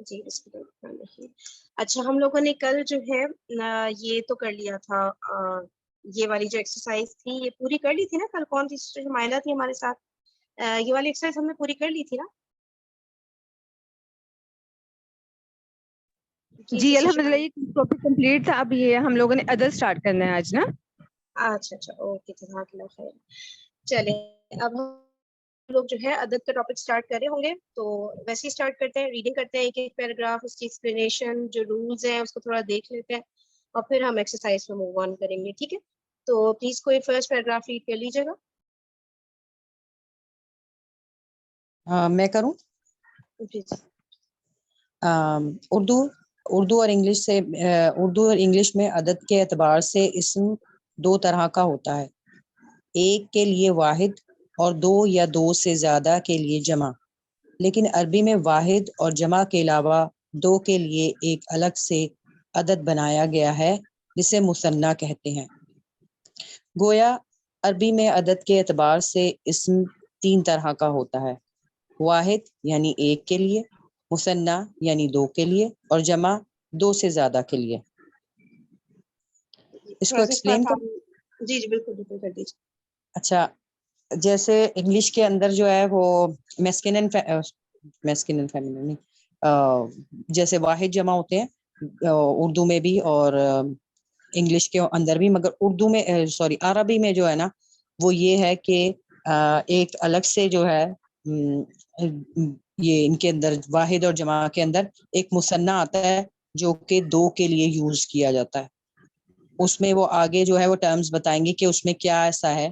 جی بسم اللہ الرحمن الرحیم. اچھا ہم لوگوں نے کل جو ہے یہ تو کر لیا تھا، یہ والی جو ایکسرسائز تھی یہ پوری کر لی تھی نا کل. کون سی سسٹر مائلہ تھی ہمارے ساتھ؟ یہ والی ایکسرسائز ہم نے پوری کر لی تھی نا؟ جی الحمدللہ یہ ٹاپک کمپلیٹ تھا. اب یہ ہم لوگوں نے ادر اسٹارٹ کرنا ہے آج نا. اچھا اچھا اوکے جزاک اللہ خیر. چلیں اب ہم لوگ جو ہے ادب کا ٹاپک اسٹارٹ کر رہے ہوں گے، تو ویسے ہی اسٹارٹ کرتے ہیں. ریڈنگ کرتے ہیں ایک ایک پیراگراف، اس کی ایکسپلینیشن جو رولز ہیں اس کو تھوڑا دیکھ لیتے ہیں اور پھر ہم ایکسرسائز میں موو آن کریں گے. ٹھیک ہے، تو پلیز کوئی فرسٹ پیراگراف ریڈ کر لیجیے گا. میں کروں؟ جی جی. اردو اور انگلش سے اردو اور انگلش میں عدد کے اعتبار سے اسم دو طرح کا ہوتا ہے، ایک کے لیے واحد اور دو یا دو سے زیادہ کے لیے جمع. لیکن عربی میں واحد اور جمع کے علاوہ دو کے لیے ایک الگ سے عدد بنایا گیا ہے جسے مثنیٰ کہتے ہیں. گویا عربی میں عدد کے اعتبار سے اسم تین طرح کا ہوتا ہے، واحد یعنی ایک کے لیے، مثنیٰ یعنی دو کے لیے، اور جمع دو سے زیادہ کے لیے. اس کو ایکسپلین کر. جی جی بالکل بالکل کر دیجیے. اچھا، جیسے انگلش کے اندر جو ہے وہ میسکینن فیمینن نہیں، جیسے واحد جمع ہوتے ہیں اردو میں بھی اور انگلش کے اندر بھی، مگر اردو میں عربی میں جو ہے نا وہ یہ ہے کہ ایک الگ سے جو ہے یہ ان کے اندر واحد اور جمع کے اندر ایک مثنیٰ آتا ہے جو کہ دو کے لیے یوز کیا جاتا ہے. اس میں وہ آگے جو ہے وہ ٹرمز بتائیں گے کہ اس میں کیا ایسا ہے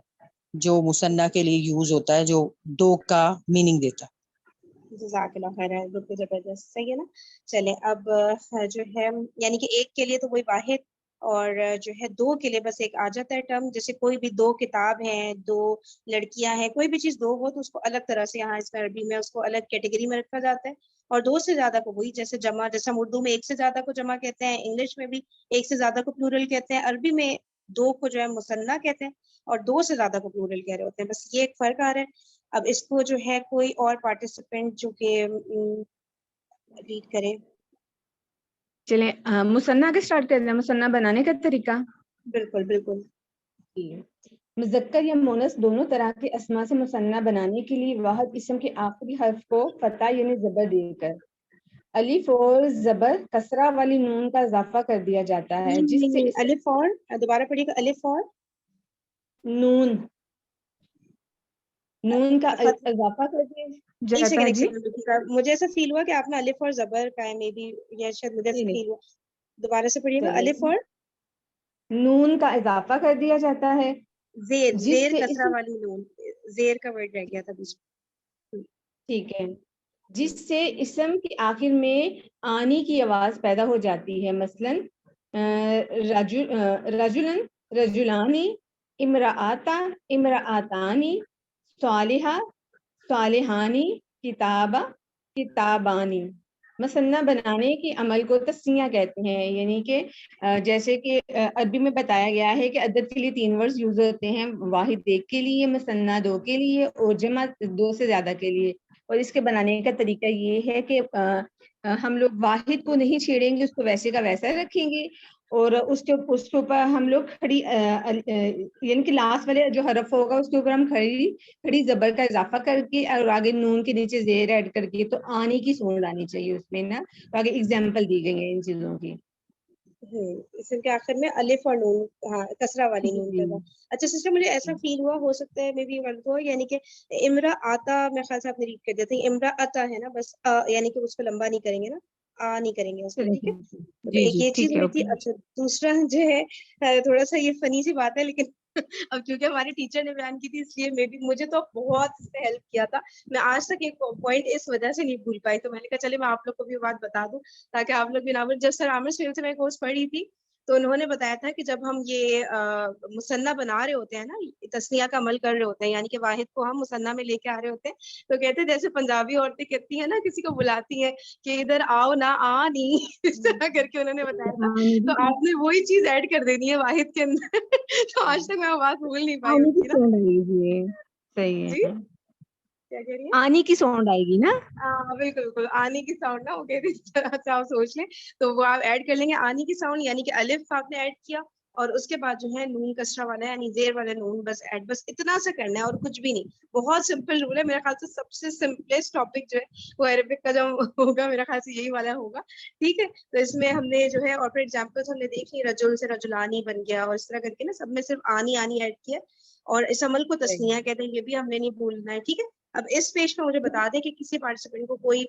جو مثنیٰ کے لیے یوز ہوتا ہے جو دو کا میننگ دیتا ہے. جزاک اللہ خیر، بالکل زبردست، صحیح ہے نا. چلیں اب جو ہے یعنی کہ ایک کے لیے تو وہی واحد، اور جو ہے دو کے لیے بس ایک آ جاتا ہے ٹرم. جیسے کوئی بھی دو کتاب ہیں، دو لڑکیاں ہیں، کوئی بھی چیز دو ہو تو اس کو الگ طرح سے یہاں اس میں عربی میں اس کو الگ کیٹیگری میں رکھا جاتا ہے. اور دو سے زیادہ کو وہی جیسے جمع، جیسے ہم اردو میں ایک سے زیادہ کو جمع کہتے ہیں، انگلش میں بھی ایک سے زیادہ کو پلورل کہتے ہیں، عربی میں دو کو جو ہے مثنیٰ کہتے ہیں اور دو سے زیادہ کو پلورل کہہ رہے ہوتے ہیں. بس یہ ایک فرق آ رہا ہے. اب اس کو جو ہے کوئی اور پارٹیسپینٹ جو کہ ریڈ کرے. چلیں مثنیٰ کے اسٹارٹ کرتے ہیں، مثنیٰ بنانے کا طریقہ. بالکل بالکل. مذکر یا مونس دونوں طرح کے اسماء سے مثنیٰ بنانے کے لیے واحد اسم کے آخری حرف کو فتح یعنی زبر دے کر الف اور زبر کسرہ والی نون کا اضافہ کر دیا جاتا ہے، جس سے الف اور دوبارہ پڑھیے گا، الف اور نون کا اضافہ کر دیا جاتا ہے. جی مجھے ایسا فیل ہوا کہ آپ نے الف اور زبر کا ہے، مے بی یا شاید مجھے ایسا فیل ہوا. دوبارہ سے پڑھیے گا، الف اور نون کا اضافہ کر دیا جاتا ہے. زیر کسرہ والی نون، زیر کا ورڈ رہ گیا تھا بیچ میں. ٹھیک ہے، جس سے اسم کے آخر میں آنی کی آواز پیدا ہو جاتی ہے. مثلاً رجلن رجلانی، امرآتا امرآتانی، صالحہ صالحانی، کتابہ کتابانی. مثنیٰ بنانے کے عمل کو تثنیہ کہتے ہیں، یعنی کہ جیسے کہ عربی میں بتایا گیا ہے کہ عدد کے لیے تین ورڈز یوز ہوتے ہیں، واحد ایک کے لیے، مثنیٰ دو کے لیے اور جمع دو سے زیادہ کے لیے. اور اس کے بنانے کا طریقہ یہ ہے کہ ہم لوگ واحد کو نہیں چھیڑیں گے، اس کو ویسے کا ویسا رکھیں گے، اور اس کے اوپر ہم لوگ کھڑی یعنی کہ لاسٹ والے جو حرف ہوگا اس کے اوپر ہم کھڑی زبر کا اضافہ کر کے اور آگے نون کے نیچے زیر ایڈ کر کے، تو آنے کی سون آنی چاہیے اس میں نا. تو آگے اگزامپل دی گئی ہیں ان چیزوں کی. اسم کے آخر میں الف اور نون، ہاں کسرہ والی نون پیدا. اچھا سسٹر مجھے ایسا فیل ہوا، ہو سکتا ہے مے بی غلط ہو، یعنی کہ امرا آتا میرے خیال سے آپ نے ریڈ کر دیا تھا، امرا آتا ہے نا، بس یعنی کہ اس کو لمبا نہیں کریں گے نا، نہیں کریں گے اس کو. ٹھیک ہے، ایک یہ چیز ہوئی تھی. اچھا دوسرا جو ہے تھوڑا سا یہ فنی سی بات ہے، لیکن اب کیونکہ ہمارے ٹیچر نے بیان کی تھی اس لیے مجھے تو بہت اس نے ہیلپ کیا تھا. میں آج تک ایک پوائنٹ اس وجہ سے نہیں بھول پائی، تو میں نے کہا چلے میں آپ لوگ کو بھی بات بتا دوں تاکہ آپ لوگ بھی نہ. جب سر عامر سہیل سے میں کورس پڑھی تھی تو انہوں نے بتایا تھا کہ جب ہم یہ مثنیٰ بنا رہے ہوتے ہیں نا، تثنیہ کا عمل کر رہے ہوتے ہیں، یعنی کہ واحد کو ہم مثنیٰ میں لے کے آ رہے ہوتے ہیں، تو کہتے ہیں جیسے پنجابی عورتیں کہتی ہیں نا، کسی کو بلاتی ہیں کہ ادھر آؤ نہ نہیں، اس طرح کر کے انہوں نے بتایا تھا. تو آپ نے وہی چیز ایڈ کر دینی ہے واحد کے اندر. تو آج تک میں بات بھول نہیں پائی ہوتی نا. صحیح ہے. کیا کہہ رہی ہے؟ آنی کی ساؤنڈ آئے گی نا. ہاں بالکل بالکل, آنی کی ساؤنڈ نا, وہ کہہ رہی اس طرح سے آپ سوچ لیں, تو وہ آپ ایڈ کر لیں گے آنی کی ساؤنڈ, یعنی کہ الف آپ نے ایڈ کیا, اور اس کے بعد جو ہے نون کسرہ والا یعنی زیر والا نون بس ایڈ, بس اتنا سا کرنا ہے اور کچھ بھی نہیں. بہت سمپل رول ہے, میرے خیال سے سب سے سمپلیسٹ ٹاپک جو ہے وہ عربک کا جو ہوگا میرے خیال سے یہی والا ہوگا. ٹھیک ہے, تو اس میں ہم نے جو ہے اور پھر ایگزامپلس ہم نے دیکھ لی, رجل سے رجلانی بن گیا, اور اس طرح کر کے نا سب میں صرف آنی آنی ایڈ کیا, اور اس عمل کو تسنیہ کہتے ہیں, یہ بھی ہم نے نہیں بھولنا ہے. ٹھیک ہے, اب اس پیج پہ مجھے بتا دیں کہ کسی پارٹیسپینٹ کو کوئی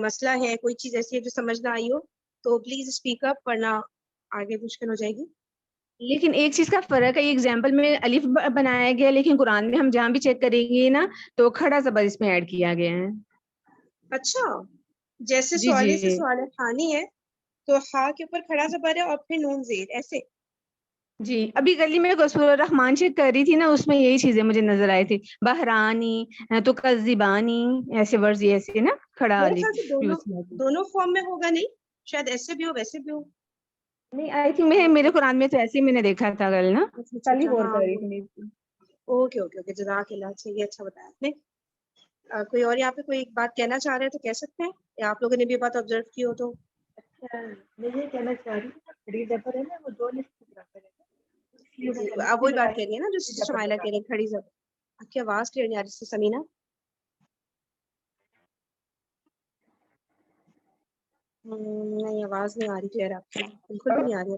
مسئلہ ہے, کوئی چیز ایسی ہے جو سمجھ نہ آئی ہو, تو پلیز اسپیک اپ, ورنہ آگے مشکل ہو جائے گی. لیکن ایک چیز کا فرق ہے, ایگزامپل میں الف بنایا گیا, لیکن قرآن میں ہم جہاں بھی چیک کریں گے نا تو کھڑا زبر اس میں ایڈ کیا گیا ہے. اچھا, جیسے جی سوالے سے جی سوال خانی ہے تو ہا کے اوپر کھڑا زبر ہے اور پھر نون زیر, ایسے. جی, ابھی گلی میں سورہ الرحمان چیک کر رہی تھی نا, اس میں یہی چیزیں مجھے نظر آئی تھی, بحرانی تو کذبانی, ایسے ورڈز ایسے نا کھڑا میرے خیال سے الف دونوں یوز کیا. دونوں فارم میں ہوگا, نہیں شاید ایسے بھی ہو ویسے بھی ہو. نہیں, آئی تھنک میں میرے قرآن میں تو ایسے ہی میں نے دیکھا تھا کل نا, اچھا اچھا کل ہی اچھا, غور ہاں کر رہی تھی. اوکے اوکے اوکے, جزاک اللہ, اچھا یہ اچھا بتایا آپ نے. کوئی اور یہاں پہ کوئی بات کہنا چاہ رہے ہیں تو کہہ سکتے ہیں, یا آپ لوگوں نے بھی بات آبزرو کی ہو تو. میں یہ کہنا چاہ رہی ہوں, کھڑی زبر ہے نا وہ دو لفظ کی برابر ہے, جی, آپ وہی بات کہہ رہی ہیں نا جو سسٹر شمائلہ کہہ رہی ہیں, کھڑی زبر. آپ کی آواز کلیئر نہیں آ رہی سسٹر سمینہ. نہیں, آواز نہیں آ رہی کلیئر آپ کی, بالکل بھی نہیں آ رہی.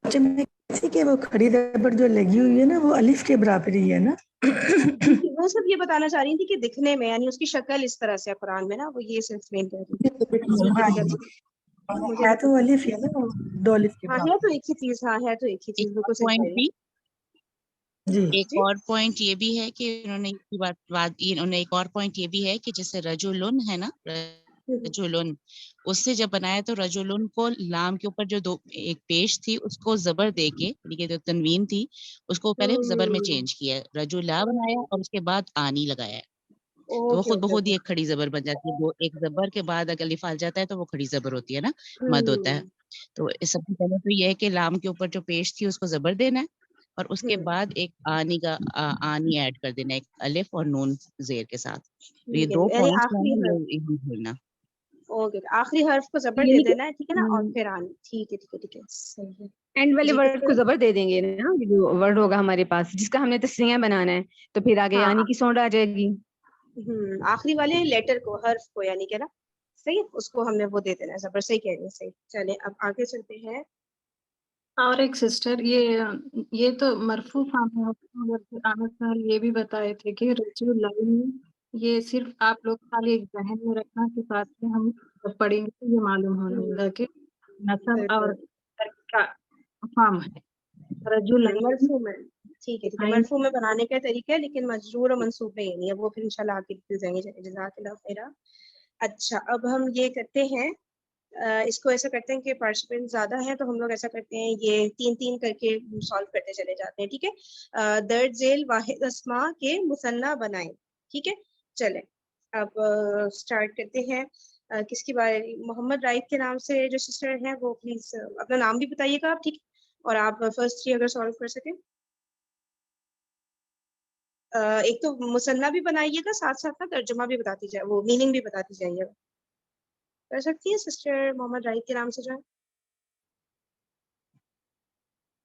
اچھا, میں کسی کہ وہ کھڑی زبر جو لگی ہوئی ہے نا وہ الف کے برابر ہی ہے نا. جی, وہ سب یہ بتانا چاہ رہی تھی کہ دکھنے میں, یعنی اس کی شکل اس طرح سے قرآن میں نا, وہ یہ ایکسپلین کر رہی تھی. مجھے ہے نہیں تو پتا. الف ہی ہے نا, دو الف کے ہاں ہے برابر. تو ایک ہی چیز, ہاں ہے تو ایک ہی چیز, ایک بالکل اور صحیح کہہ پوائنٹ رہی بھی جی ایک جی. اور پوائنٹ یہ بھی ہے کہ انہوں نے ایک اور پوائنٹ یہ بھی ہے کہ جیسے رجلن ہے نا, رجلن اس سے جب بنایا تو رجلن کو لام کے اوپر جو ایک پیش تھی اس کو زبر دے کے, یعنی کہ جو تنوین تھی اس کو پہلے زبر میں چینج کیا, رجلا بنایا اور اس کے بعد آنی لگایا, تو وہ اوکے خود اوکے بخود اوکے. ہی ایک کھڑی زبر بن جاتی ہے. وہ ایک زبر کے بعد اگر الف آ جاتا ہے تو وہ کھڑی زبر ہوتی ہے نا, مد ہوتا ہے. تو سب سے پہلے تو یہ ہے کہ لام کے اوپر جو پیش تھی اس کو زبر دینا ہے, اور اس کے بعد ایک آنی کا آنی ایڈ کر دینا, ایک الف اور نون زیر کے ساتھ. تو یہ ٹھیک ہے, دو یعنی پوائنٹس آخری حرف, یہ بھولنا. اوکے آخری حرف کو زبر دے یعنی کہ دینا ہے, ٹھیک ہے نا, اور پھر آنی. ٹھیک ہے ٹھیک ہے ٹھیک ہے, صحیح ہے. اینڈ والے جی ورڈ کس کو طرح, زبر دے دیں گے نا, جو ورڈ ہوگا ہمارے پاس جس کا ہم نے تسنیہ بنانا ہے, تو پھر آگے ہاں آنی کی ساؤنڈ آ جائے گی. آخری والے لیٹر کو, حرف کو, یعنی کہ نا صحیح, اس کو ہم نے وہ دے دینا ہے زبر. صحیح کہہ رہی ہیں, صحیح. چلے اب آگے چلتے ہیں. اور ایک سسٹر, یہ تو مرفوع فارم ہے, یہ بھی بتائے تھے کہ رجلین, یہ صرف آپ لوگ خالی ایک ذہن میں رکھنا کہ ساتھ میں ہم جب پڑھیں گے تو یہ معلوم ہونے گا کہ نصب اور بالکل. کا فارم ہے. رجلین مرفوع میں, ٹھیک ہے ٹھیک ہے, مرفوع میں بنانے کا طریقہ ہے, لیکن مجرور اور منصوب میں یہ نہیں ہے, وہ پھر انشاءاللہ آگے دل جائیں گے. جزاک اللہ خیرہ. اچھا, اب ہم یہ کرتے ہیں, اس کو ایسا کرتے ہیں کہ پارٹیسپینٹ زیادہ ہیں تو ہم لوگ ایسا کرتے ہیں یہ 3 کر کے سالو کرتے چلے جاتے ہیں. ٹھیک ہے, درج ذیل واحد اسما کے مثنیٰ بنائیں. ٹھیک ہے, چلیں اب اسٹارٹ کرتے ہیں. کس کی بارے, محمد رائد کے نام سے جو سسٹر ہیں وہ پلیز اپنا نام بھی بتائیے گا آپ, ٹھیک ہے, اور آپ فرسٹ 3 اگر سالو کر سکیں. ایک تو مثنیٰ بھی بنائیے گا, ساتھ ساتھ نا ترجمہ بھی بتاتی جائے, وہ میننگ بھی بتاتی جائیے گا. کر سکتی ہے سسٹر محمد رائد کے نام سے جو ہے,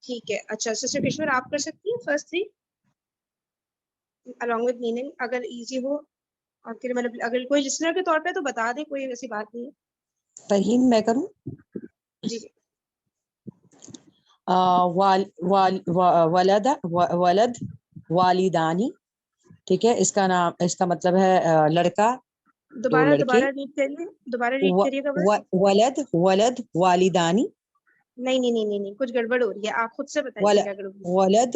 ٹھیک ہے. اچھا سسٹر کشور آپ کر سکتی ہیں فرسٹ 3 along with meaning, اگر ایزی ہو آپ کے لیے, مطلب اگر کوئی لسنر کے طور پہ تو بتا دیں, کوئی ایسی بات نہیں ہے. ترہین میں کروں. جی جی. ولد والدانی, ٹھیک ہے, اس کا نام, اس کا مطلب ہے لڑکا, 2 لڑکے. دوبارہ ریڈ کریے گا بس. ولد والدانی, نہیں نہیں نہیں نہیں نہیں, کچھ گڑبڑ ہو رہی ہے, آپ خود سے بتائیے کیا گڑبڑ. ولد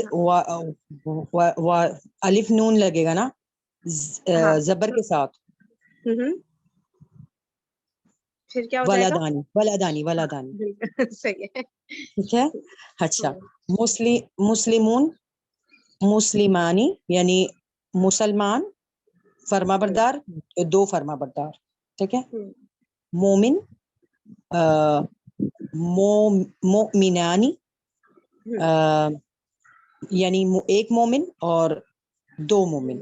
الف نون لگے گا نا ہاں زبر کے ساتھ, پھر کیا ہو جائے گا. ولدانی ولدانی ولدانی, بالکل صحیح ہے. ٹھیک ہے. اچھا, مسلمون مسلمانی, یعنی مسلمان فرما بردار, 2 فرما بردار. ٹھیک ہے. مومن مومنانی, یعنی 1 مومن اور 2 مومن.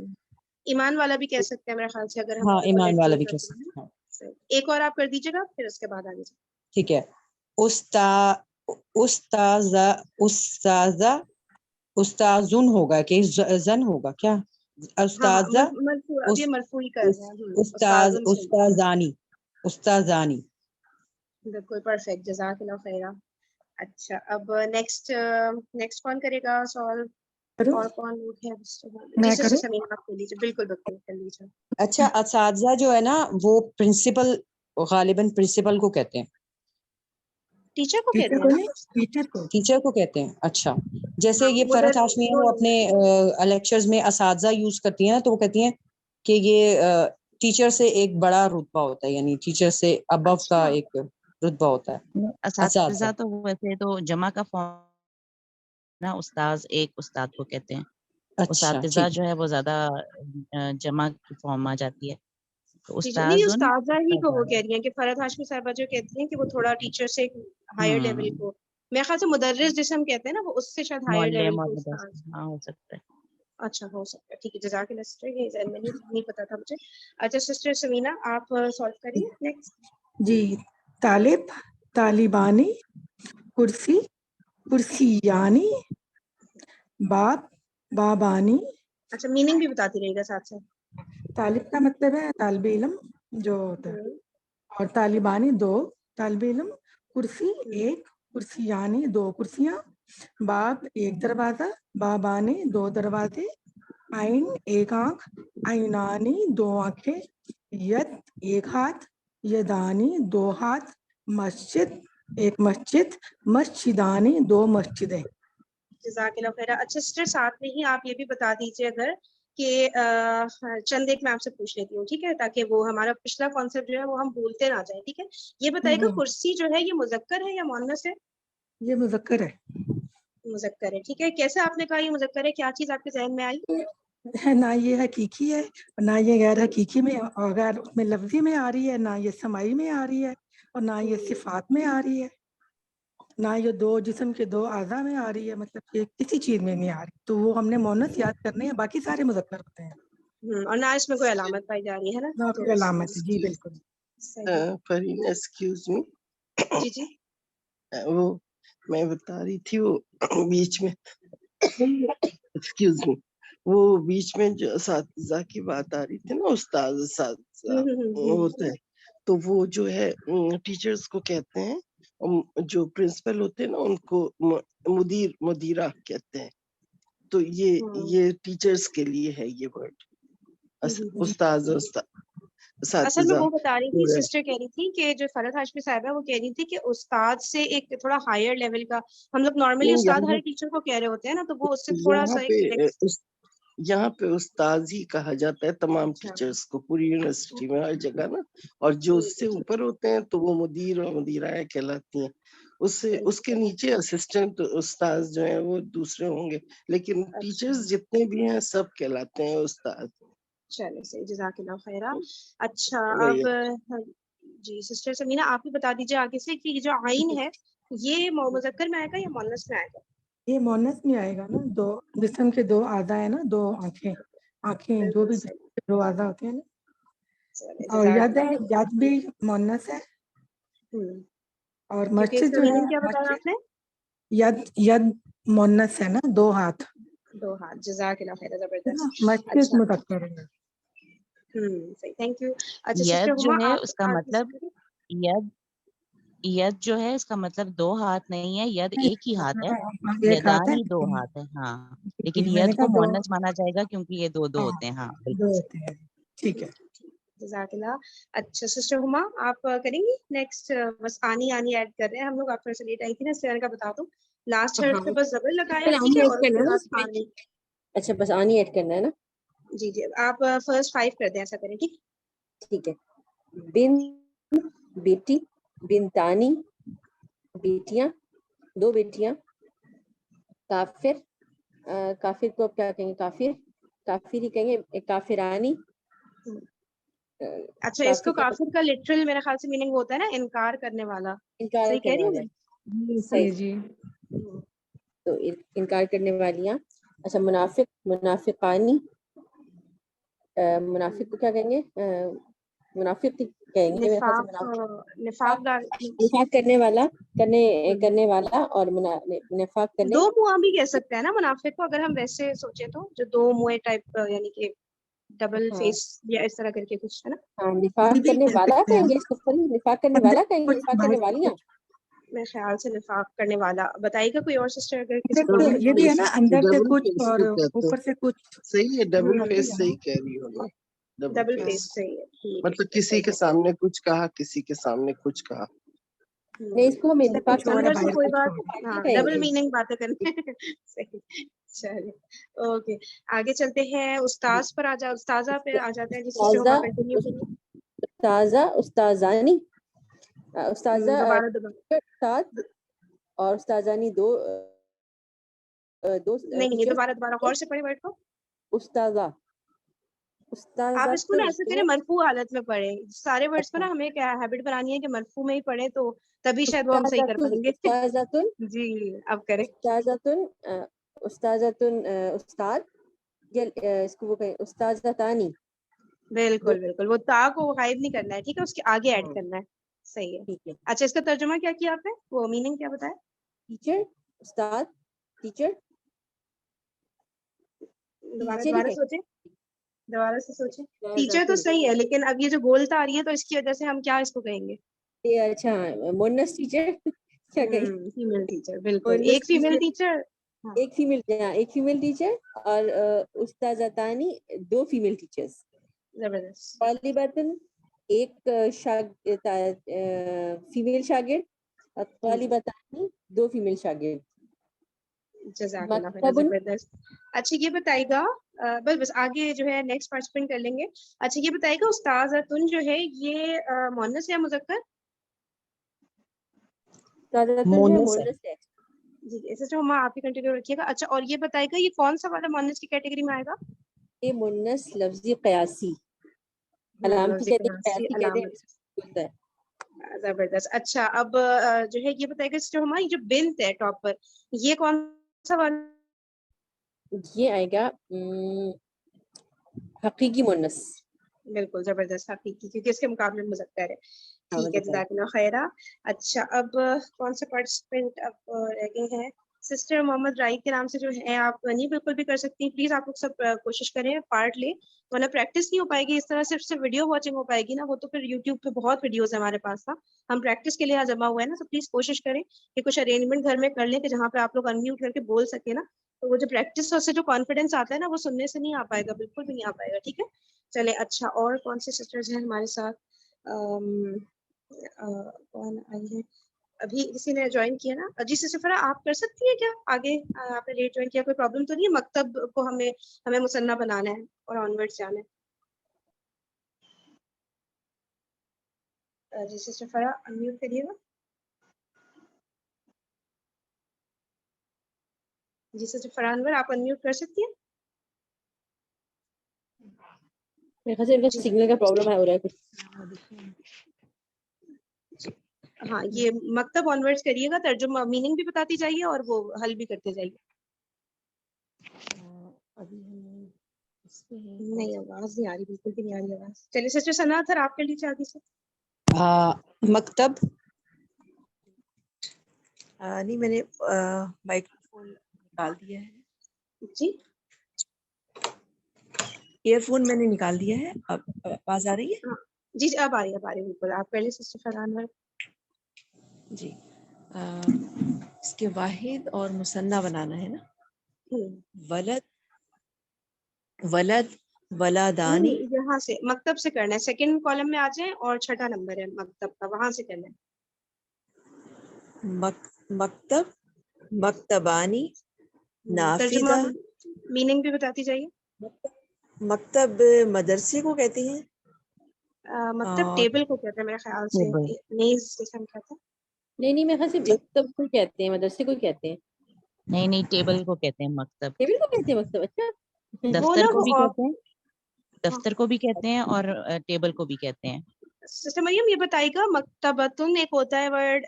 ایمان والا بھی کہہ سکتے ہیں میرے خیال سے اگر ہم ہاں ایمان والا بھی کر کہہ سکتے سکتے ہیں. ہیں. ایک اور آپ کر دیجیے گا پھر اس کے بعد آگے چلیں. ٹھیک ہے. استاذہ استاذن ہوگا کہ زن ہوگا کیا؟ استاذہ مرفوع، اب یہ مرفوع ہی کر رہے ہیں. استاذن سے استاذانی. بالکل پرفیکٹ، جزاک اللہ خیرہ. اچھا اب نیکسٹ کون کرے گا سوال؟ کروں؟ اور کون لوگ ہیں؟ میں جی سسٹر کروں؟ سمینا آپ کر لیجیے. بالکل بالکل کر لیجیے. اچھا اساتذہ جو ہے نا وہ پرنسپل غالباً پرنسپل کو کہتے ہیں. ٹیچر کو ٹیچر کہتے ہیں کو نا. نہیں، ٹیچر کو. ٹیچر کو کہتے ہیں. اچھا جیسے یہ فرحت ہاشمی ہے وہ اپنے لیکچرز میں اساتذہ یوز کرتی ہیں نا، تو وہ کہتی ہیں کہ یہ ٹیچر سے ایک بڑا رتبہ ہوتا ہے، یعنی ٹیچر سے ابو کا ایک رتبہ ہوتا ہے. اساتذہ تو ویسے تو جمع کا فارم نا، استاذ ایک استاد کو کہتے ہیں. اچھا اساتذہ ٹھیک جو ہے وہ زیادہ جمع کی فارم آ جاتی ہے. تو نہیں استاذہ ہی کو وہ استاذان. کہہ رہی ہیں کہ فرحت ہاشمی صاحبہ جو کہتی ہیں کہ وہ تھوڑا ٹیچر سے ہائر لیول کو، میرے خیال سے مدرس جسے ہم کہتے ہیں نا وہ اس سے شاید ہائر لیول معلم اور کو مدرس، استاذ. ہاں ہو سکتا ہے. اچھا ہو سکتا ہے. ٹھیک ہے جزاک اللہ سسٹر، یہ ذہن میں نہیں پتا تھا مجھے. اچھا سسٹر سمینا آپ سالو کریے نیکسٹ. جی. طالب طالبانی، کرسی کرسیانی، باب بابانی. اچھا میننگ بھی بتاتی رہے گا ساتھ ساتھ. طالب کا مطلب ہے طالب علم جو ہوتا ہے، اور طالبانی دو طالب علم، کرسی ایک، کرسیانی دو کرسیاں، باب ایک دروازہ، بابانی دو دروازے، عین ایک آنکھ، عینانی دو آنکھیں، ید ایک ہاتھ، یدانی دو ہاتھ، مسجد ایک مسجد، مسجدانی دو مسجدیں. جزاک اللہ خیر. اچھا سسٹر ساتھ میں ہی آپ یہ بھی بتا دیجیے اگر کہ چند ایک میں آپ سے پوچھ لیتی ہوں ٹھیک ہے، تاکہ وہ ہمارا پچھلا کانسیپٹ جو ہے وہ ہم بھولتے نہ جائیں. ٹھیک ہے یہ بتائیے گا کرسی جو ہے یہ مذکر ہے یا مؤنث ہے؟ یہ مذکر ہے. مذکر ہے. ٹھیک ہے کیسے آپ نے کہا یہ مذکر ہے، کیا چیز آپ کے ذہن میں آئی؟ نہ یہ حقیقی ہے نہ یہ غیر حقیقی میں، اور غیر اس میں لفظی میں آ رہی ہے، نہ یہ سماعی میں آ رہی ہے، اور نہ یہ صفات میں آ رہی ہے، نہ یہ دو جسم کے دو اعضاء میں آ رہی ہے، مطلب کہ کسی چیز میں نہیں آ رہی. تو وہ ہم نے مؤنث یاد کرنے ہیں، باقی سارے مذکر ہوتے ہیں. اور نہ اس میں کوئی علامت پائی جا رہی ہے نا. نہ کوئی علامت ہے. جی بالکل. فرین ایکسکیوز می، جی جی وہ میں بتا رہی تھی وہ بیچ میں ایکسکیوز می، وہ بیچ میں جو اساتذہ کی بات آ رہی تھی نا، استاد اساتذہ ہوتا ہے، تو وہ جو ہے ٹیچرز کو کہتے ہیں، جو پرنسپل ہوتے ہیں نا ان کو مدیر مدیرہ کہتے ہیں. تو یہ ٹیچرز کے لیے ہے یہ ورڈ، استاذ اصل میں اساتذہ. وہ بتا رہی تھی سسٹر کہہ رہی تھی کہ جو فرحت ہاشمی صاحبہ وہ کہہ رہی تھی کہ استاد سے ایک تھوڑا ہائر لیول کا، ہم لوگ نارملی استاد ہر ٹیچر کو کہہ رہے ہوتے ہیں نا، تو وہ اس سے تھوڑا سا یہاں پہ استاذ ہی کہا جاتا ہے تمام ٹیچرز کو، پوری یونیورسٹی میں ہر جگہ نا، اور جو اس سے اوپر ہوتے ہیں تو وہ مدیر اور مدیرائیں کہلاتی ہیں. اس کے نیچے اسسٹنٹ استاذ جو ہیں وہ دوسرے ہوں گے، لیکن ٹیچرز جتنے بھی ہیں سب کہلاتے ہیں استاد. چلے صحیح جزاک اللہ خیرہ. اچھا اب جی سسٹر سمینا آپ بھی بتا دیجیے آگے سے کہ جو عین ہے یہ مذکر میں آئے گا یا مؤنث میں آئے گا؟ یہ مؤنث میں آئے گا نا. دو جسم کے دو اعضاء ہیں نا، دو آنکھیں جو بھی جسم کے دو اعضاء ہوتے ہیں نا. اور ید ہے، ید بھی مؤنث ہے. اور مسجد جو ہے کیا بتایا آپ نے؟ ید مؤنث ہے نا، دو ہاتھ. دو ہاتھ. جزاک اللہ خیر. زبردست. مسجد مذکر ہے. صحیح تھینک یو. اچھا ید سسٹر جو ہما ہے آپ اس کا مطلب ید جو ہے اس کا مطلب دو ہاتھ نہیں ہے، ید ایک ہی ہاتھ ہے، ایک ہاتھ ہے یدانی دو ہاتھ ہے. ہاں لیکن میں نے ید کہا کو دو مؤنث مانا جائے گا کیونکہ یہ دو ہوتے ہیں. ہاں دو بالکل ہوتے ہیں. ٹھیک ہے. جزاک اللہ. اچھا سسٹر ہما آپ کریں گی نیکسٹ؟ بس آنی ایڈ کر رہے ہیں ہم لوگ، آپ تھوڑا سا لیٹ آئی تھی نا اس طرح کا بتا دوں. لاسٹ حرف پہ بس زبر لگایا ٹھیک ہے، اور اس کے بعد آنی. اچھا بس آنی ایڈ کرنا ہے نا. جی جی آپ فرسٹ 5 کر دیں، ایسا کریں ٹھیک. ٹھیک ہے. بن بیٹی، بنتانی بیٹیاں، دو بیٹیاں. کافر، کافر کو اب کیا کہیں گے؟ کافر ہی کہیں گے. کافرانی. اچھا اس کو کافر کا لٹرل میرے خیال سے میننگ ہوتا ہے نا انکار کرنے والا. انکار صحیح کہہ کرنے رہی ہوں والا. میں؟ صحیح جی. تو انکار کرنے والیاں. اچھا منافق، منافقانی. منافق کو کیا کہیں گے؟ منافق کہیں گے میرے خیال سے، نفاق کرنے والا، کرنے والا، اور نفاق کرنے، دو منہ بھی کہہ سکتے ہیں نا منافق کو، اگر ہم ویسے سوچیں تو، جو دو منہ ٹائپ، یعنی کہ ڈبل فیس یا اس طرح کر کے کچھ ہے نا. ہاں نفاق کرنے والا کہیں گے اس کو، نفاق کرنے والا کہیں گے، نفاق کرنے والیاں. میرے خیال سے نفاق کرنے والا. بتائیے گا کوئی اور سسٹر اگر کسی کو یہ بھی ہے نا، اندر سے ڈبل کچھ فیس اور کو کہتے اوپر ہیں. سے کچھ. صحیح ہے، ڈبل فیس صحیح کہہ رہی ہو نا. ڈبل فیس صحیح ہے، مطلب کسی کے سامنے کچھ کہا، کسی کے سامنے کچھ کہا. نہیں اس کو ہم نفاق کچھ اور ہے، اندر سے باہر کوئی کچھ بات، اور. ہاں کہیں ڈبل گے. میننگ باتیں کرنے. صحیح. چلیے اوکے آگے چلتے ہیں. استاذ پر آ جا، استاذہ پہ آ جاتے ہیں جس سے ہم کنٹینیو کریں. استاذہ، استاذانی، استاذہ دوبارہ استاد اور استاذانی دو نہیں دوبارہ غور سے پڑھیں ورڈ کو. استاذہ، آپ اس کو نا استاذہ ایسے کریں مرفوع حالت میں پڑھیں. سارے ورڈز کو نا ہمیں کیا ہیبٹ بنانی ہے کہ مرفوع میں ہی پڑھیں، تو تبھی شاید وہ ہم صحیح کر پائیں گے. استاذتن، جی اب کریں. استاذتن، استاذتن استاد، یا اس کو وہ کہیں استاذتانی. بالکل بالکل، وہ تا کو غائب نہیں کرنا ہے، ٹھیک ہے، اس کے آگے ایڈ کرنا ہے. صحیح ہے. ٹھیک ہے. اچھا اس کا ترجمہ کیا کیا آپ نے، وہ میننگ کیا بتایا؟ ٹیچر، استاد، ٹیچر. دوبارہ سوچیں، دوبارہ سے سوچیں. ٹیچر تو صحیح ہے، لیکن اب یہ جو گولتا آ رہی ہے تو اس کی وجہ سے ہم کیا اس کو کہیں گے؟ اچھا مونس ٹیچر کیا کہیں؟ Female teacher. بالکل، ایک فیمیل ٹیچر، ایک فیمیل ٹیچر، اور استاذتانی دو فیمیل ٹیچرز. زبردست. طالبتن ایک فیمیل شاگرد، اور طالبتانی دو فیمیل شاگرد. جزاک اللہ خیر، زبردست. اچھا یہ بتائے گا، بس آگے جو ہے نیکسٹ پارٹیسپینٹ کر لیں گے. اچھا یہ بتائے گا استاذتن جو ہے یہ مؤنث یا مذکر؟ مونس ہے. جی ایسے جو ہم آپ ہی کنٹینیو رکھیے گا. اچھا اور یہ بتائے گا یہ کون سا والا مؤنث کی کیٹیگری میں آئے گا؟ یہ مونس لفظی قیاسی، علامتی کہتے ہیں. زبردست. اچھا اب جو ہے یہ بتائے گا جو ہماری جو بنت ہے ٹاپ پر، یہ کون سا والا؟ یہ آئے گا حقیقی مونس. بالکل زبردست، حقیقی، کیونکہ اس کے مقابلے میں مذکر ہے. ٹھیک ہے جزاک اللہ خیرہ. اچھا اب کون سے پارٹیسپینٹ اب رہ گئے ہیں؟ سسٹر محمد رائی کے نام سے جو ہے آپ نہیں بالکل بھی کر سکتی. پلیز آپ لوگ سب کوشش کریں پارٹ لیں، ورنہ پریکٹس نہیں ہو پائے گی. اس طرح صرف ویڈیو واچنگ ہو پائے گی نا، وہ تو پھر یوٹیوب پہ بہت ویڈیوز ہیں ہمارے پاس نا، ہم پریکٹس کے لیے یہاں جمع ہوا ہے نا. تو پلیز کوشش کریں کہ کچھ ارینجمنٹ گھر میں کر لیں کہ جہاں پہ آپ لوگ انمیوٹ کر کے بول سکیں نا. تو وہ جو پریکٹس سے جو کانفیڈینس آتا ہے نا، وہ سننے سے نہیں آ پائے گا، بالکل بھی نہیں آ پائے گا. ٹھیک ہے چلے. اچھا اور کون سے سسٹرز ہیں ہمارے ساتھ؟ کون آئی ہے ابھی؟ کسی نے جوائن کیا نا؟ جی سفرہ آپ کر سکتی ہیں کیا آگے؟ آپ نے لیٹ جوائن کیا، کوئی پرابلم تو نہیں ہے؟ مکتب کو ہمیں مثنیٰ بنانا ہے اور آن ورڈ جانا ہے. جی سفرہ انمیوٹ کریے گا. جی سفرہ انور آپ انمیوٹ کر سکتی ہیں؟ میرے خیال سے ان کا سگنل کا پرابلم ہو رہا ہے کچھ. ہاں یہ مکتب آن ورڈ کریے گا، ترجمہ میننگ بھی بتاتی جائیے اور وہ حل بھی کرتے جائیے. نہیں آواز نہیں آ رہی، بالکل بھی نہیں آ رہی آواز. چلیے سسٹر ثنا تھر آپ کر لیجیے آگے سے. مکتب نہیں میں نے مائکرو فون نکال دیا ہے. جی ایئر فون میں نے نکال دیا ہے. اب آواز آ رہی ہے؟ جی جی اب آ رہی ہے بالکل. آپ پہلے سسٹر فرحان جی اس کے واحد اور مثنیٰ بنانا ہے نا. ولد، ولد، ولادانی. یہاں سے مکتب سے کرنا ہے، سیکنڈ کالم میں آ جائیں اور چھٹا نمبر ہے مکتب کا، وہاں سے کرنا ہے. مکتب، مکتبانی، ترجمہ نافذہ. میننگ بھی بتاتی جائیے. مکتب مدرسے کو کہتے ہیں. مکتب ٹیبل کو کہتے ہیں میرے خیال سے، میز جیسے ہم کہتے ہیں. نہیں میرے خیال سے مکتب کو کہتے ہیں، مدرسے کو کہتے ہیں. نہیں ٹیبل کو کہتے ہیں مکتب. ٹیبل کو کہتے ہیں مکتب. اچھا دفتر کو بھی کہتے ہیں، دفتر کو بھی کہتے ہیں اور ٹیبل کو بھی کہتے ہیں. سسٹر مریم یہ بتائیے گا مکتبتن ایک ہوتا ہے ورڈ،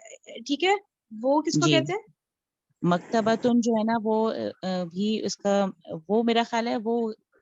ٹھیک ہے، وہ کس کو کہتے ہیں؟ مکتبتن جو ہے نا وہ بھی اس کا وہ میرا خیال ہے وہ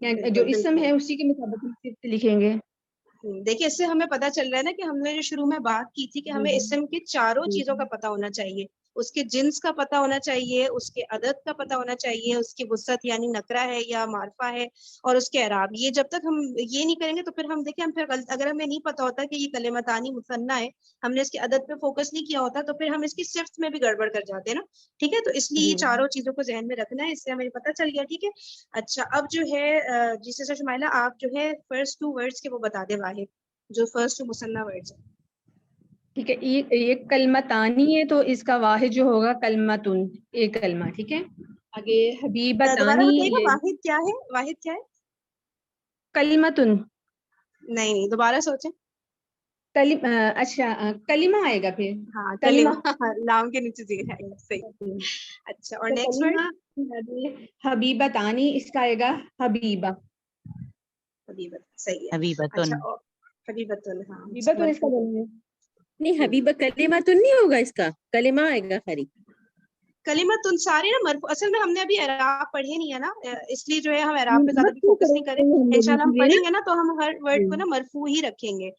یعنی جو اسم ہے اسی کے مطابق لکھیں گے. دیکھیے اس سے ہمیں پتہ چل رہا ہے نا کہ ہم نے جو شروع میں بات کی تھی کہ ہمیں اسم کی چاروں چیزوں کا پتہ ہونا چاہیے. اس کے جنس کا پتہ ہونا چاہیے, اس کے عدد کا پتہ ہونا چاہیے, اس کی وسعت یعنی نکرہ ہے یا معرفہ ہے, اور اس کے اعراب. یہ جب تک ہم یہ نہیں کریں گے تو پھر ہم دیکھیں ہم پھر اگر ہمیں نہیں پتہ ہوتا کہ یہ کلمتانی مثنیٰ ہے, ہم نے اس کے عدد پہ فوکس نہیں کیا ہوتا, تو پھر ہم اس کی صفت میں بھی گڑبڑ کر جاتے ہیں نا. ٹھیک ہے, تو اس لیے یہ چاروں چیزوں کو ذہن میں رکھنا ہے, اس سے ہمیں پتہ چل گیا. ٹھیک ہے, اچھا اب جو ہے جی سسٹر شمائلہ آپ جو ہے فرسٹ 2 ورڈز کے وہ بتا دیں واحد, جو فرسٹ 2 مثنیٰ ورڈز ہیں. ٹھیک ہے, ایک کلمتانی ہے تو اس کا واحد جو ہوگا کلمتن, ایک کلمہ. ٹھیک ہے, آگے دوبارہ حبیبتانی, بتائیے گا واحد کیا ہے, واحد کیا ہے؟ کلمتن. نہیں دوبارہ سوچیں. اچھا کلمہ آئے گا پھر. ہاں کلمہ, لام کے نیچے زیر ہے, صحیح. اچھا اور نیکسٹ ورڈ حبیبتانی, اس کا آئے گا حبیبہ. حبیبت, صحیح ہے. حبیبتن. اچھا حبیبتن, ہاں حبیبتن اس کا بولیں گے. نہیں حبیبہ کلمتن نہیں ہوگا, اس کا کلمہ آئے گا خالی. کلمتن سارے نا مرفوع, اصل میں ہم نے ابھی اعراب پڑھے نہیں ہے نا, اس لیے جو ہے ہم اعراب پہ زیادہ بھی فوکس نہیں کریں. انشاءاللہ ہم پڑھیں گے نا تو ہم ہر ورڈ کو نا مرفوع ہی رکھیں گے.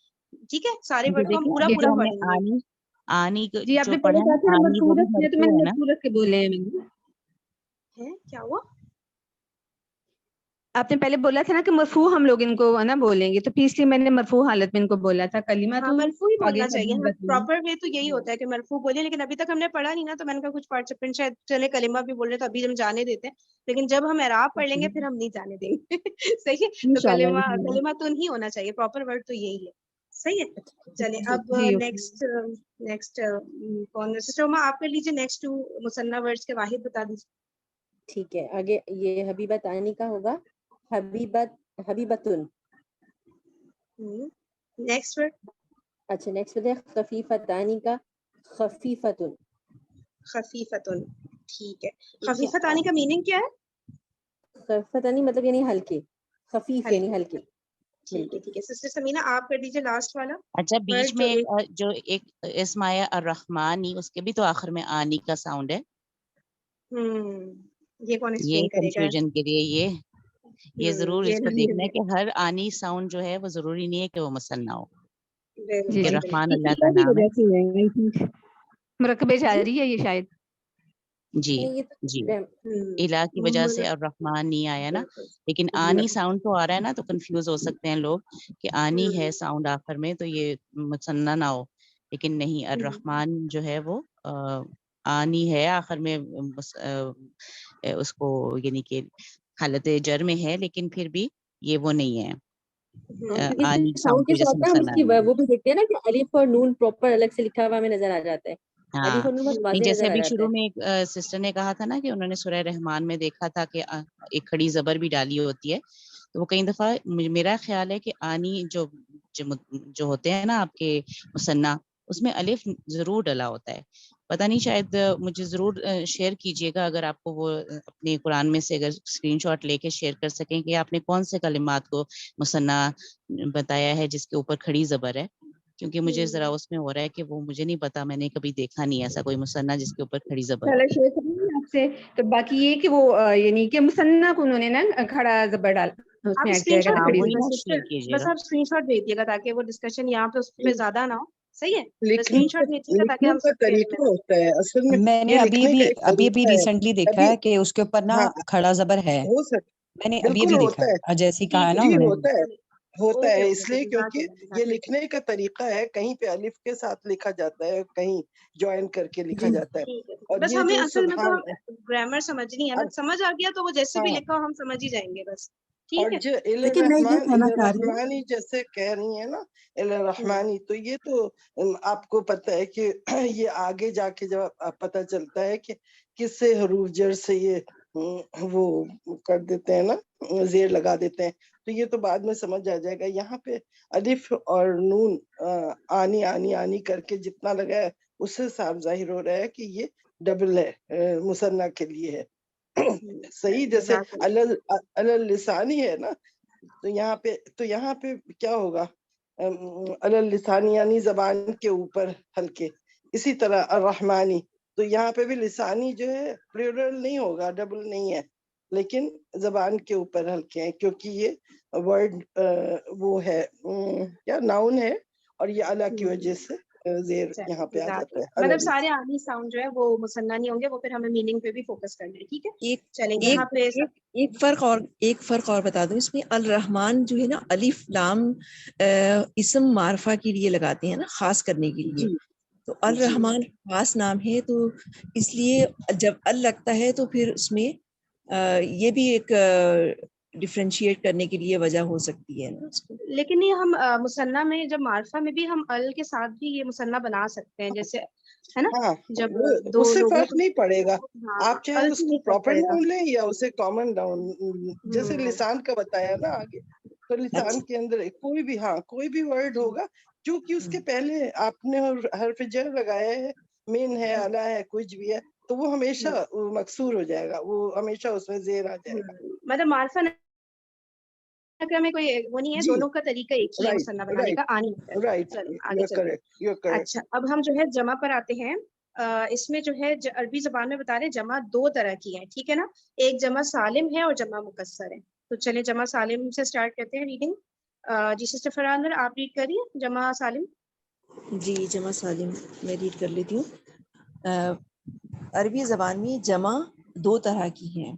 ٹھیک ہے, سارے ورڈ کو ہم پورا یہ جو پورا ہم نے پڑھیں گے. آنی جی آپ جو نے پڑھا پہلے کہا ہے تھا آنی وہ مرفوع بھی رکھتے ہیں, تو میں مرفوع نے ہے نا. مرفوع رکھ کے بولے ہیں. کیا ہوا؟ آپ نے پہلے بولا تھا نا کہ مرفوع ہم لوگ ان کو نا بولیں گے, تو اس لیے میں نے مرفوع حالت میں ان کو بولا تھا کلمہ. ہاں تو مرفوع ہی آگے بولنا چاہیے, ہاں حبیبتن. پراپر وے تو یہی ہوتا ہے کہ مرفوع بولے, لیکن ابھی تک ہم نے پڑھا نہیں نا, تو میں نے کہا کچھ پارٹیسپینٹ شاید چلے کلمہ بھی بول رہے, تو ابھی ہم جانے دیتے ہیں, لیکن جب ہم اعراب پڑھ لیں گے پھر ہم نہیں جانے دیں گے. صحیح ہے, تو کلمہ کلمتن ہی ہونا چاہیے, پراپر ورڈ تو یہی ہے. صحیح ہے, چلیں اب نیکسٹ کون سسٹر ما آپ کر لیجیے, نیکسٹ 2 مثنیٰ ورڈز کے واحد بتا دیجیے. ٹھیک ہے, آگے یہ حبیبتانی کا ہوگا حبیبتن. Next word. اچھا نیکسٹ ورڈ ہے خفیفتانی کا خفیفتن. خفیفتن, ٹھیک ہے. خفیفتانی کا میننگ کیا ہے؟ خفیفتانی مطلب یعنی ہلکے, خفیف یعنی ہلکے. ٹھیک ہے, ٹھیک ہے. سسٹر سمینا آپ کر دیجیے لاسٹ والا. اچھا بیچ میں جو ایک اسم آیا الرحمانی, اس کے بھی تو آخر میں آنی کا ساؤنڈ ہے. یہ کون یہ ایکسپلین کرے گا؟ کنفیوژن کے لیے یہ ضرور اس کو دیکھنا ہے کہ ہر آنی ساؤنڈ جو ہے وہ ضروری نہیں ہے کہ وہ مثنیٰ ہو. جی کہ رحمان اللہ کا نام ہے, مرکبے جاری ہے یہ شاید. جی جی, الہ کی وجہ سے الرحمن نہیں آیا نا, لیکن آنی ساؤنڈ تو آ رہا ہے نا, تو کنفیوز ہو سکتے ہیں لوگ کہ آنی ہے ساؤنڈ آخر میں تو یہ مثنیٰ نہ ہو, لیکن نہیں, الرحمن جو ہے وہ آنی ہے آخر میں, اس کو یعنی کہ حالت جر میں ہے, لیکن پھر بھی یہ وہ نہیں ہے. آنی ساؤنڈ کے کی وجہ سے ساتھ ہم اس مثنیٰ کی نہیں ہے. وہ بھی دیکھتے ہیں نا کہ الف اور نون پراپر الگ سے لکھا ہوا ہمیں نظر آ جاتا ہے. الف ہاں اور نون بہت واضح جیسے نظر آ ابھی جاتا شروع ہے. میں ایک سسٹر نے کہا تھا نا کہ انہوں نے سورہ رحمان میں دیکھا تھا کہ ایک کھڑی زبر بھی ڈالی ہوتی ہے, تو وہ کئی دفعہ میرا خیال ہے کہ آنی جو ہوتے ہیں نا آپ کے مثنیٰ, اس میں الف ضرور ڈلا ہوتا ہے. پتہ نہیں, شاید مجھے ضرور شیئر کیجئے گا اگر آپ کو وہ اپنے قرآن میں سے اگر اسکرین شاٹ لے کے شیئر کر سکیں کہ آپ نے کون سے کلمات کو مثنیٰ بتایا ہے جس کے اوپر کھڑی زبر ہے, کیونکہ مجھے ذرا اس میں ہو رہا ہے کہ وہ مجھے نہیں پتا, میں نے کبھی دیکھا نہیں ایسا کوئی مثنیٰ جس کے اوپر کھڑی زبر ہو. شیئر کریں گے آپ سے. تو باقی یہ کہ وہ یعنی کہ مثنیٰ کو انہوں نے نا کھڑا زبر ڈال اس آپ میں ایڈ اسکرین کیا شاٹ گا, ہاں کھڑی وہی بھیجیے نا, زبر. بس شیئر سسٹر, کیجیے بس گا. آپ اسکرین شاٹ بھیج دیے گا تاکہ وہ ڈسکشن یہاں پہ اس پہ زیادہ نہ ہو. صحیح ہے, اسکرین شاٹ بھیجیے گا تاکہ لکھنے ہم کا سب کے طریقہ ہوتا ہے اصل میں, میں نے یہ ابھی لکھنے بھی کا ایک طریقہ ہے. ریسنٹلی دیکھا ابھی ہے کہ اس کے اوپر نا ہاں کھڑا زبر ہے, ہو سکتا, میں نے ابھی بالکل دیکھا ہوتا ہے ہے جیسی کہا ہے نا جی, انہوں نے. ہوتا ہے اوکے اس لیے کیونکہ یہ لکھنے کا طریقہ ہے, کہیں پہ الف کے ساتھ لکھا جاتا ہے, کہیں جوائن کر کے لکھا جاتا ہے. اور بس یہ ہمیں جو اصل میں تو سبحان گرامر سمجھنی ہے نا, سمجھ آ گیا تو وہ جیسے بھی ہاں, لکھا ہو ہم سمجھ ہی جائیں گے بس. اور ٹھیک ہے, جو لیکن میں یہ کہنا چاہ رہی ہوں, الرحمانی جیسے کہہ رہی ہیں نا الرحمانی, تو یہ تو آپ کو پتہ ہے کہ یہ آگے جا کے جب پتہ چلتا ہے کہ کس سے حروف جر سے یہ وہ کر دیتے ہیں نا, زیر لگا دیتے ہیں, تو یہ تو بعد میں سمجھ آ جائے گا. یہاں پہ الف اور نون آنی آنی آنی کر کے جتنا لگا ہے اس سے صاف ظاہر ہو رہا ہے کہ یہ ڈبل ہے, مثنیٰ کے لیے ہے. صحیح, جیسے اللسانی ہے نا, تو یہاں پہ کیا ہوگا, اللسانی یعنی زبان کے اوپر ہلکے. اسی طرح الرحمانی, تو یہاں پہ بھی لسانی جو ہے پلورل نہیں ہوگا, ڈبل نہیں ہے, لیکن زبان کے اوپر ہلکے ہیں کیونکہ یہ ورڈ وہ ہے کیا ناؤن ہے اور یہ اللہ کی وجہ سے زیر یہاں پہ آ جاتا ہے. مطلب سارے عالی ساؤنڈ جو ہے وہ مثنیٰ نہیں ہوں گے, وہ پھر ہمیں میننگ پہ بھی فوکس کرنا ہے. ٹھیک ہے, چلیں یہاں پہ ایک فرق اور بتا دوں اس میں. الرحمن جو ہے نا الف لام اسم معرفہ کے لیے لگاتے ہیں نا, خاص کرنے کے لیے. تو الرحمن خاص نام ہے, تو اس لیے جب ال لگتا ہے تو پھر اس میں یہ بھی ایک ڈفرینشیٹ کرنے کے لیے وجہ ہو سکتی ہے نا. لیکن یہ ہم مثنیٰ میں جب معرفہ میں بھی ہم ال کے ساتھ بھی یہ مثنیٰ بنا سکتے ہیں, جیسے ہے نا جب دو اس سے لوگوں فرق نہیں پڑے گا. آپ چاہے ال اس سے کو نہیں پراپر پڑے گا. ناؤن لیں یا اسے کامن ناؤن, جیسے لسان کا بتایا نا آگے, تو لسان کے اندر کوئی بھی کوئی بھی ورڈ ہوگا کیونکہ اس کے پہلے آپ نے حرف جر لگایا ہے, مین ہے, اعلیٰ ہے, کچھ بھی ہے, تو وہ ہمیشہ مکسور ہو جائے گا, وہ ہمیشہ اس میں زیر آ جائے گا. مطلب معرفہ میں کوئی وہ نہیں ہے, دونوں کا طریقہ ایک ہی ہے مثنیٰ بنانے کا. آگے چلیں. اچھا, اب ہم جو ہے جمع پر آتے ہیں. اس میں جو ہے عربی زبان میں بتا رہے ہیں جمع دو طرح کی ہے, ٹھیک ہے نا. ایک جمع سالم ہے اور جمع مکسر ہے. تو چلیں جمع سالم سے سٹارٹ کرتے ہیں ریڈنگ. جی سسٹر فرانر آپ ریڈ کریے جمع سالم. جی جمع سالم میں ریڈ کر لیتی ہوں. عربی زبان میں جمع دو طرح کی ہیں.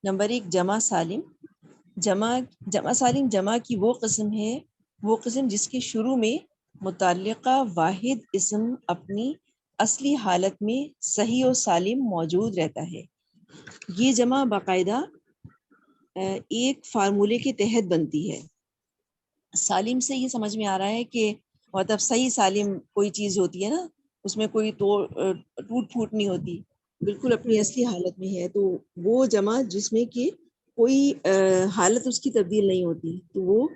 نمبر 1 جمع سالم. جمع سالم جمع کی وہ قسم جس کے شروع میں متعلقہ واحد اسم اپنی اصلی حالت میں صحیح و سالم موجود رہتا ہے. یہ جمع باقاعدہ ایک فارمولے کے تحت بنتی ہے. سالم سے یہ سمجھ میں آ رہا ہے کہ مطلب صحیح سالم کوئی چیز ہوتی ہے نا, اس میں کوئی ٹوٹ پھوٹ نہیں ہوتی, بالکل اپنی اصلی حالت میں ہے. تو وہ جمع جس میں کہ کوئی حالت اس کی تبدیل نہیں ہوتی, تو وہ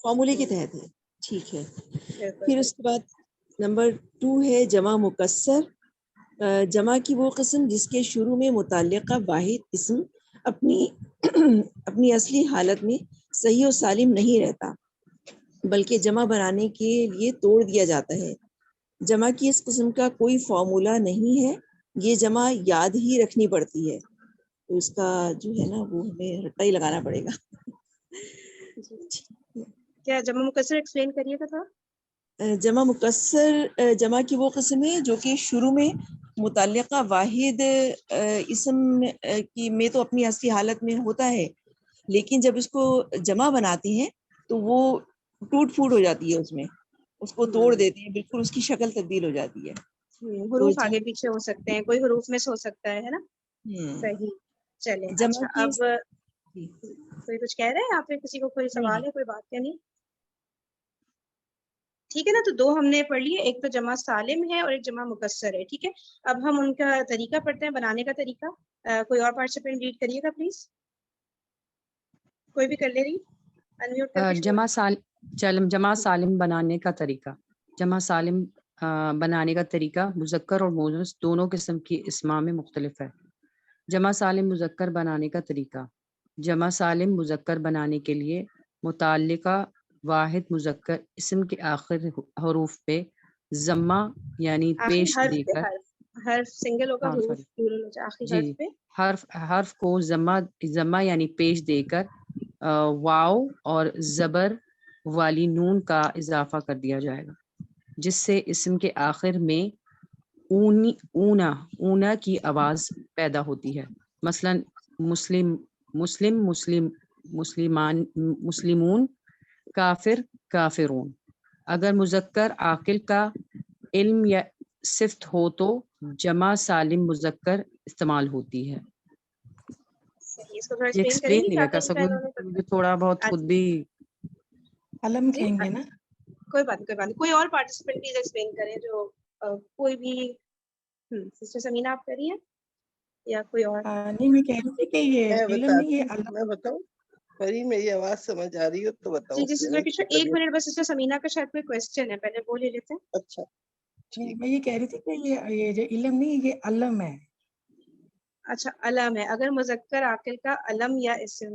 فارمولے کے تحت ہے. ٹھیک ہے. پھر اس کے بعد نمبر 2 ہے جمع مکسر. جمع کی وہ قسم جس کے شروع میں متعلقہ واحد اسم اپنی اصلی حالت میں صحیح و سالم نہیں رہتا, بلکہ جمع بنانے کے لیے توڑ دیا جاتا ہے. جمع کی اس قسم کا کوئی فارمولا نہیں ہے, یہ جمع یاد ہی رکھنی پڑتی ہے. تو اس کا جو ہے نا وہ ہمیں رٹا ہی لگانا پڑے گا. کیا جمع مکسر ایکسپلین کریے گا تھا. جمع مکسر جمع کی وہ قسم ہے جو کہ شروع میں متعلقہ واحد اسم کی میں تو اپنی اصلی حالت میں ہوتا ہے, لیکن جب اس کو جمع بناتے ہیں تو وہ ٹوٹ پھوٹ ہو جاتی ہے, اس کو توڑ دیتے ہیں, بالکل اس کی شکل تبدیل ہو جاتی ہے. حروف آگے پیچھے ہو سکتے ہیں, کوئی حروف میں سے ہو سکتا ہے نا. صحیح. چلیں اچھا, اب کوئی کچھ کہہ رہے ہیں آپ, کسی کو کوئی سوال ہے, کوئی بات کیا نہیں. ٹھیک ہے نا, تو 2 ہم نے پڑھ لیے, ایک تو جمع سالم ہے اور ایک جمع مکسر ہے. ٹھیک ہے, اب ہم ان کا طریقہ پڑھتے ہیں, بنانے کا طریقہ. کوئی اور پارٹیسپینٹ ریڈ کریے گا پلیز, کوئی بھی کر لے رہی. جمع سالم بنانے کا طریقہ. جمع سالم بنانے کا طریقہ مذکر اور مؤنث دونوں قسم کی اسماء میں مختلف ہے. جمع سالم مذکر بنانے کا طریقہ. جمع سالم مذکر بنانے کے لیے متعلقہ واحد مذکر اسم کے آخر حروف پہ ضمہ یعنی پیش دے کر, حرف سنگل ہوگا, جی حرف کو ضمہ یعنی پیش دے کر واو اور زبر والی نون کا اضافہ کر دیا جائے گا, جس سے اسم کے آخر میں اونا کی آواز پیدا ہوتی ہے. مثلا مسلمون, کافر کافرون. اگر مذکر عاقل کا علم یا صفت ہو تو جمع سالم مذکر استعمال ہوتی ہے. ایکسپلین نہیں میں کر سکوں, تھوڑا بہت خود بھی علم کہیں گے نا. کوئی بات نہیں, کوئی اور پارٹیسپینٹ پلیز ایکسپلین کریں جو کوئی بھی. سسٹر سمینا آپ کریے یا کوئی اور. نہیں میں کہہ رہی تھی کہ یہ علم نہیں, یہ علم. میں بتاؤں پری, میری آواز سمجھ آ رہی ہو تو بتاؤ. جی سسٹر 1 منٹ بس, سسٹر سمینا کا شاید کوئی کوسچن ہے, پہلے وہ لے لیتے ہیں. اچھا میں یہ کہہ رہی تھی کہ یہ جو علم نہیں, یہ علم ہے. اچھا علم ہے. اگر مذکر عاقل کا علم یا اسم